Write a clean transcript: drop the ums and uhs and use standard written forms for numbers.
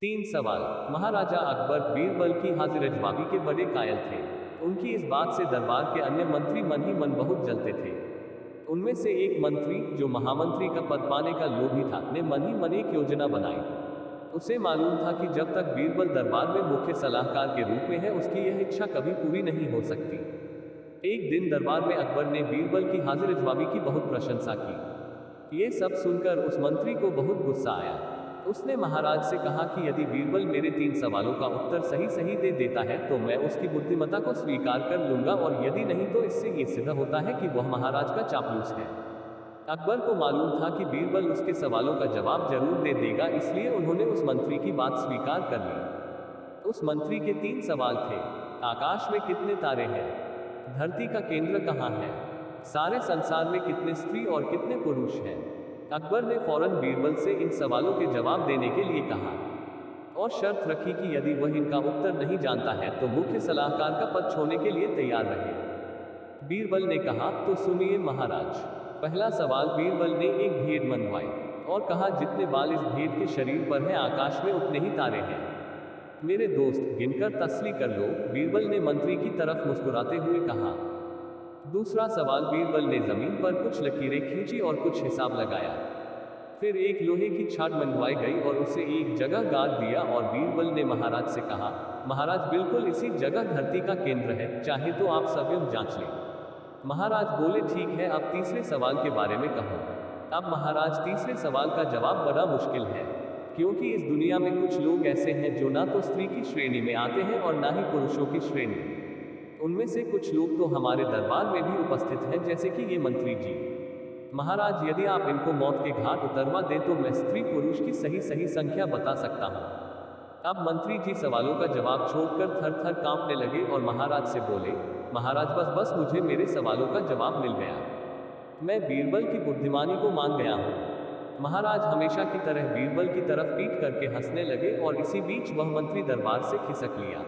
तीन सवाल। महाराजा अकबर बीरबल की हाजिर-ए-जवाबी के बड़े कायल थे। उनकी इस बात से दरबार के अन्य मंत्री मन ही मन बहुत जलते थे। उनमें से एक मंत्री, जो महामंत्री का पद पाने का लोभी था, ने मन ही मन एक योजना बनाई। उसे मालूम था कि जब तक बीरबल दरबार में मुख्य सलाहकार के रूप में है, उसकी यह इच्छा कभी पूरी नहीं हो सकती। एक दिन दरबार में अकबर ने बीरबल की हाजिर-ए-जवाबी की बहुत प्रशंसा की। ये सब सुनकर उस मंत्री को बहुत गुस्सा आया। उसने महाराज से कहा कि यदि बीरबल मेरे 3 सवालों का उत्तर सही सही दे देता है तो मैं उसकी बुद्धिमत्ता को स्वीकार कर लूंगा, और यदि नहीं तो इससे ये सिद्ध होता है कि वह महाराज का चापलूस है। अकबर को मालूम था कि बीरबल उसके सवालों का जवाब जरूर दे देगा, इसलिए उन्होंने उस मंत्री की बात स्वीकार कर ली। उस मंत्री के 3 सवाल थे। आकाश में कितने तारे हैं? धरती का केंद्र कहाँ है? सारे संसार में कितने स्त्री और कितने पुरुष हैं? अकबर ने फौरन बीरबल से इन सवालों के जवाब देने के लिए कहा, और शर्त रखी कि यदि वह इनका उत्तर नहीं जानता है तो मुख्य सलाहकार का पद छोड़ने के लिए तैयार रहे। बीरबल ने कहा, तो सुनिए महाराज। पहला सवाल। बीरबल ने एक भेद मनवाई और कहा, जितने बाल इस भेद के शरीर पर हैं, आकाश में उतने ही तारे हैं। मेरे दोस्त, गिनकर तसल्ली कर लो, बीरबल ने मंत्री की तरफ मुस्कुराते हुए कहा। दूसरा सवाल। बीरबल ने जमीन पर कुछ लकीरें खींची और कुछ हिसाब लगाया। फिर एक लोहे की छाट मंगवाई गई और उसे एक जगह गाड़ दिया, और बीरबल ने महाराज से कहा, महाराज, बिल्कुल इसी जगह धरती का केंद्र है, चाहे तो आप स्वयं जांच लें। महाराज बोले, ठीक है, अब तीसरे सवाल के बारे में कहो। अब महाराज, तीसरे सवाल का जवाब बड़ा मुश्किल है, क्योंकि इस दुनिया में कुछ लोग ऐसे हैं जो ना तो स्त्री की श्रेणी में आते हैं और ना ही पुरुषों की श्रेणी। उनमें से कुछ लोग तो हमारे दरबार में भी उपस्थित हैं, जैसे कि ये मंत्री जी। महाराज, यदि आप इनको मौत के घाट उतरवा दें तो मैं स्त्री पुरुष की सही सही संख्या बता सकता हूँ। अब मंत्री जी सवालों का जवाब छोड़कर थर थर कांपने लगे और महाराज से बोले, महाराज, बस बस, मुझे मेरे सवालों का जवाब मिल गया। मैं बीरबल की बुद्धिमानी को मान गया हूँ। महाराज हमेशा की तरह बीरबल की तरफ पीट करके हंसने लगे, और इसी बीच वह मंत्री दरबार से खिसक लिया।